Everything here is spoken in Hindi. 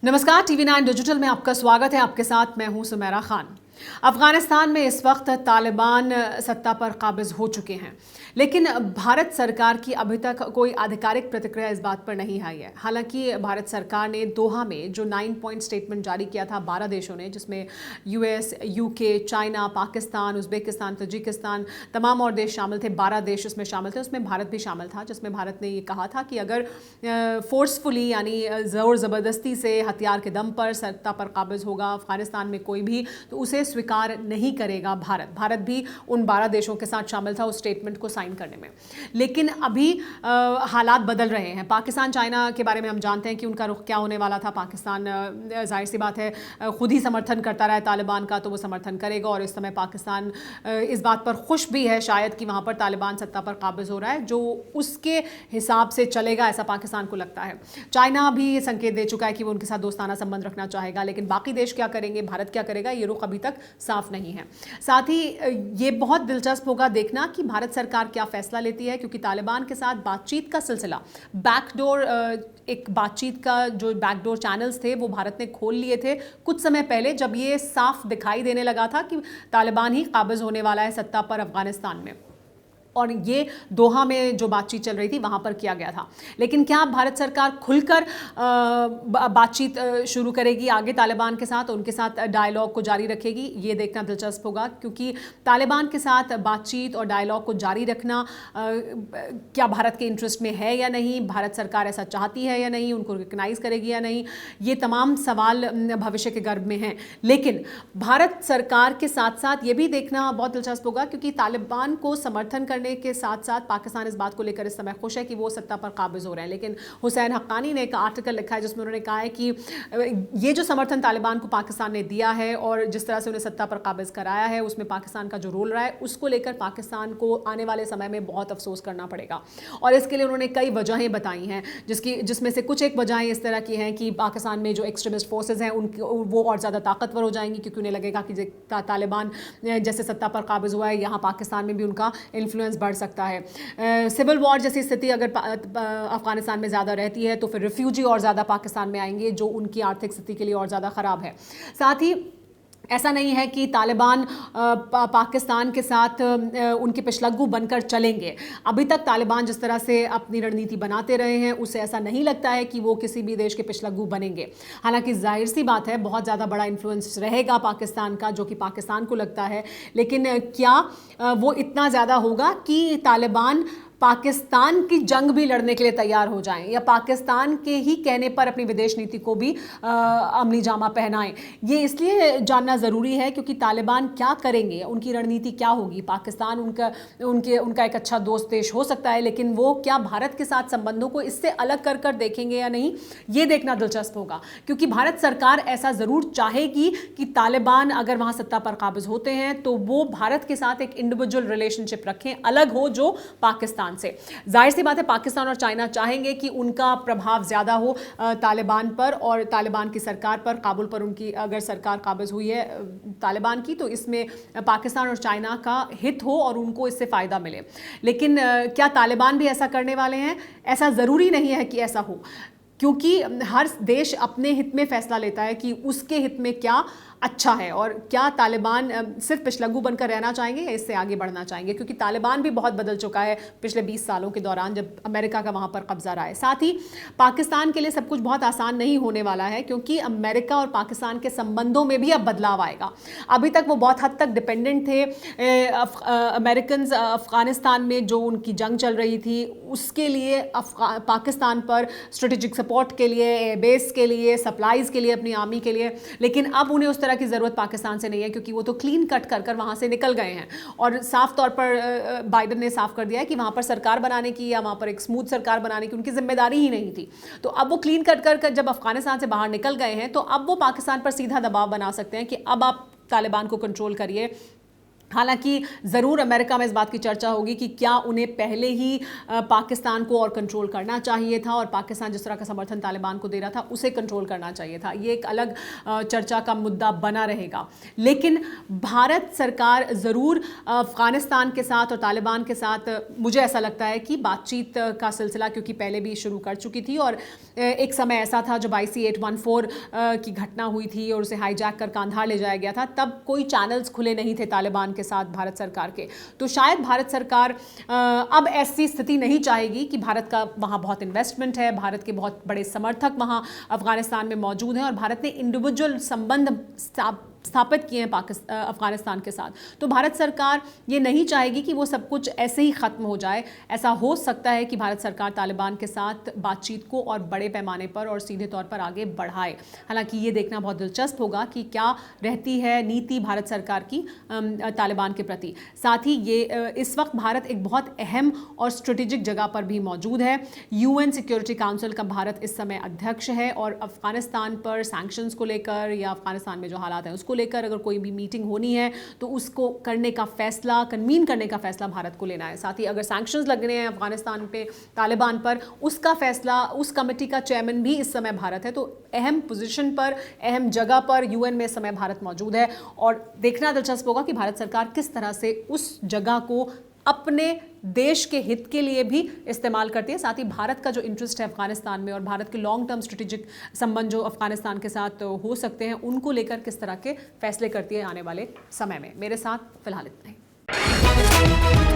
नमस्कार, TV9 डिजिटल में आपका स्वागत है। आपके साथ मैं हूं सुमेरा खान। अफगानिस्तान में इस वक्त तालिबान सत्ता पर काबिज हो चुके हैं, लेकिन भारत सरकार की अभी तक कोई आधिकारिक प्रतिक्रिया इस बात पर नहीं आई है। हालांकि भारत सरकार ने दोहा में जो 9 पॉइंट स्टेटमेंट जारी किया था 12 देशों ने, जिसमें US, UK, China, Pakistan, Uzbekistan, Tajikistan, तमाम और देश शामिल थे। 12 देश उसमें शामिल थे, उसमें भारत भी शामिल था, जिसमें भारत ने ये कहा था कि अगर फोर्सफुली यानी ज़ोर ज़बरदस्ती से हथियार के दम पर सत्ता पर काबिज होगा अफगानिस्तान में कोई भी, तो उसे स्वीकार नहीं करेगा भारत भी उन 12 देशों के साथ शामिल था उस स्टेटमेंट को साइन करने में। लेकिन अभी हालात बदल रहे हैं। पाकिस्तान, चाइना के बारे में हम जानते हैं कि उनका रुख क्या होने वाला था। पाकिस्तान जाहिर सी बात है खुद ही समर्थन करता रहा है तालिबान का, तो वो समर्थन करेगा। और इस समय पाकिस्तान इस बात पर खुश भी है शायद कि वहाँ पर तालिबान सत्ता पर काबिज हो रहा है, जो उसके हिसाब से चलेगा, ऐसा पाकिस्तान को लगता है। चाइना भी ये संकेत दे चुका है कि वो उनके साथ दोस्ताना संबंध रखना चाहेगा, लेकिन बाकी देश क्या करेंगे, भारत क्या करेगा, ये रुख अभी तक साफ नहीं है। साथ ही ये बहुत दिलचस्प होगा देखना कि भारत सरकार क्या फैसला लेती है, क्योंकि तालिबान के साथ बातचीत का सिलसिला, बैकडोर एक बातचीत का जो बैकडोर चैनल्स थे वो भारत ने खोल लिए थे कुछ समय पहले, जब ये साफ दिखाई देने लगा था कि तालिबान ही काबिज होने वाला है सत्ता पर अफगानिस्तान में। और ये दोहा में जो बातचीत चल रही थी वहाँ पर किया गया था। लेकिन क्या भारत सरकार खुलकर बातचीत शुरू करेगी आगे तालिबान के साथ, उनके साथ डायलॉग को जारी रखेगी, ये देखना दिलचस्प होगा। क्योंकि तालिबान के साथ बातचीत और डायलॉग को जारी रखना क्या भारत के इंटरेस्ट में है या नहीं, भारत सरकार ऐसा चाहती है या नहीं, उनको रिकग्नाइज करेगी या नहीं, ये तमाम सवाल भविष्य के गर्भ में हैं। लेकिन भारत सरकार के साथ साथ ये भी देखना बहुत दिलचस्प होगा, क्योंकि तालिबान को समर्थन करने के साथ साथ पाकिस्तान इस बात को लेकर इस समय खुश है कि वो सत्ता पर काबिज हो रहे हैं। लेकिन हुसैन हक्कानी ने एक आर्टिकल लिखा है जिसमें उन्होंने कहा है कि ये जो समर्थन तालिबान को पाकिस्तान ने दिया है और जिस तरह से उन्हें सत्ता पर काबिज कराया है, उसमें पाकिस्तान का जो रोल रहा है, उसको लेकर पाकिस्तान को आने वाले समय में बहुत अफसोस करना पड़ेगा। और इसके लिए उन्होंने कई वजहें बताई हैं, जिसमें से कुछ एक वजहें इस तरह की हैं कि पाकिस्तान में जो एक्सट्रीमिस्ट फोर्सेज हैं वो और ज़्यादा ताकतवर हो जाएंगी, क्योंकि उन्हें लगेगा कि तालिबान जैसे सत्ता पर काबिज हुआ है, यहाँ पाकिस्तान में भी उनका इन्फ्लुएंस बढ़ सकता है। सिविल वॉर जैसी स्थिति अगर अफगानिस्तान में ज़्यादा रहती है तो फिर रिफ्यूजी और ज़्यादा पाकिस्तान में आएंगे, जो उनकी आर्थिक स्थिति के लिए और ज़्यादा ख़राब है। साथ ही ऐसा नहीं है कि तालिबान पाकिस्तान के साथ उनके पिछलग्गू बनकर चलेंगे। अभी तक तालिबान जिस तरह से अपनी रणनीति बनाते रहे हैं, उससे ऐसा नहीं लगता है कि वो किसी भी देश के पिछलग्गू बनेंगे। हालांकि जाहिर सी बात है बहुत ज़्यादा बड़ा इन्फ्लुएंस रहेगा पाकिस्तान का, जो कि पाकिस्तान को लगता है। लेकिन क्या वो इतना ज़्यादा होगा कि तालिबान पाकिस्तान की जंग भी लड़ने के लिए तैयार हो जाएं, या पाकिस्तान के ही कहने पर अपनी विदेश नीति को भी अमली जामा पहनाएं? ये इसलिए जानना ज़रूरी है क्योंकि तालिबान क्या करेंगे, उनकी रणनीति क्या होगी। पाकिस्तान उनका एक अच्छा दोस्त देश हो सकता है, लेकिन वो क्या भारत के साथ संबंधों को इससे अलग कर देखेंगे या नहीं, ये देखना दिलचस्प होगा। क्योंकि भारत सरकार ऐसा ज़रूर चाहेगी कि तालिबान अगर वहाँ सत्ता पर काबिज होते हैं तो वो भारत के साथ एक इंडिविजुअल रिलेशनशिप रखें, अलग हो जो पाकिस्तान से। जाहिर सी बात है पाकिस्तान और चाइना चाहेंगे कि उनका प्रभाव ज्यादा हो तालिबान पर और तालिबान की सरकार पर। काबुल पर उनकी अगर सरकार काबिज हुई है तालिबान की, तो इसमें पाकिस्तान और चाइना का हित हो और उनको इससे फायदा मिले। लेकिन क्या तालिबान भी ऐसा करने वाले हैं? ऐसा जरूरी नहीं है कि ऐसा हो, क्योंकि हर देश अपने हित में फैसला लेता है कि उसके हित में क्या अच्छा है, और क्या तालिबान सिर्फ पिछलग्गू बनकर रहना चाहेंगे या इससे आगे बढ़ना चाहेंगे। क्योंकि तालिबान भी बहुत बदल चुका है पिछले 20 सालों के दौरान, जब अमेरिका का वहाँ पर कब्जा रहा है। साथ ही पाकिस्तान के लिए सब कुछ बहुत आसान नहीं होने वाला है, क्योंकि अमेरिका और पाकिस्तान के संबंधों में भी अब बदलाव आएगा। अभी तक वो बहुत हद तक डिपेंडेंट थे अमेरिकन अफगानिस्तान में जो उनकी जंग चल रही थी उसके लिए, पाकिस्तान पर स्ट्रेटेजिक सपोर्ट के लिए, एयरबेस के लिए, सप्लाईज के लिए, अपनी आर्मी के लिए। लेकिन अब उन्हें तरह की जरूरत पाकिस्तान से नहीं है, क्योंकि वो तो क्लीन कट कर वहां से निकल गए हैं। और साफ तौर पर बाइडेन ने साफ कर दिया है कि वहां पर सरकार बनाने की या वहां पर एक स्मूथ सरकार बनाने की उनकी जिम्मेदारी ही नहीं थी। तो अब वो क्लीन कट कर जब अफगानिस्तान से बाहर निकल गए हैं, तो अब वो पाकिस्तान पर सीधा दबाव बना सकते हैं कि अब आप तालिबान को कंट्रोल करिए, हालांकि ज़रूर अमेरिका में इस बात की चर्चा होगी कि क्या उन्हें पहले ही पाकिस्तान को और कंट्रोल करना चाहिए था और पाकिस्तान जिस तरह का समर्थन तालिबान को दे रहा था उसे कंट्रोल करना चाहिए था। ये एक अलग चर्चा का मुद्दा बना रहेगा। लेकिन भारत सरकार ज़रूर अफ़गानिस्तान के साथ और तालिबान के साथ, मुझे ऐसा लगता है कि बातचीत का सिलसिला क्योंकि पहले भी शुरू कर चुकी थी और एक समय ऐसा था जब IC-814 की घटना हुई थी और उसे हाईजैक कर कांधार ले जाया गया था, तब कोई चैनल्स खुले नहीं थे तालिबान के साथ भारत सरकार के। तो शायद भारत सरकार अब ऐसी स्थिति नहीं चाहेगी कि भारत का वहाँ बहुत इन्वेस्टमेंट है, भारत के बहुत बड़े समर्थक वहाँ अफगानिस्तान में मौजूद हैं और भारत ने इंडिविजुअल संबंध स्थापित किए हैं अफगानिस्तान के साथ। तो भारत सरकार ये नहीं चाहेगी कि वो सब कुछ ऐसे ही ख़त्म हो जाए। ऐसा हो सकता है कि भारत सरकार तालिबान के साथ बातचीत को और बड़े पैमाने पर और सीधे तौर पर आगे बढ़ाए। हालांकि ये देखना बहुत दिलचस्प होगा कि क्या रहती है नीति भारत सरकार की तालिबान के प्रति। साथ ही ये इस वक्त भारत एक बहुत अहम और स्ट्रेटेजिक जगह पर भी मौजूद है। UN सिक्योरिटी काउंसिल का भारत इस समय अध्यक्ष है और अफगानिस्तान पर सैंक्शंस को लेकर या अफगानिस्तान में जो हालात हैं उसको लेकर अगर कोई भी मीटिंग होनी है तो उसको करने का फैसला, कन्वीन करने का फैसला भारत को लेना है। साथ ही अगर सैंक्शंस लगने हैं अफगानिस्तान पे, तालिबान पर, उसका फैसला, उस कमेटी का चेयरमैन भी इस समय भारत है। तो अहम पोजीशन पर, अहम जगह पर UN में इस समय भारत मौजूद है और देखना दिलचस्प होगा कि भारत सरकार किस तरह से उस जगह को अपने देश के हित के लिए भी इस्तेमाल करती है। साथ ही भारत का जो इंटरेस्ट है अफगानिस्तान में और भारत के लॉन्ग टर्म स्ट्रेटेजिक संबंध जो अफगानिस्तान के साथ हो सकते हैं, उनको लेकर किस तरह के फैसले करती है आने वाले समय में। मेरे साथ फिलहाल इतना ही।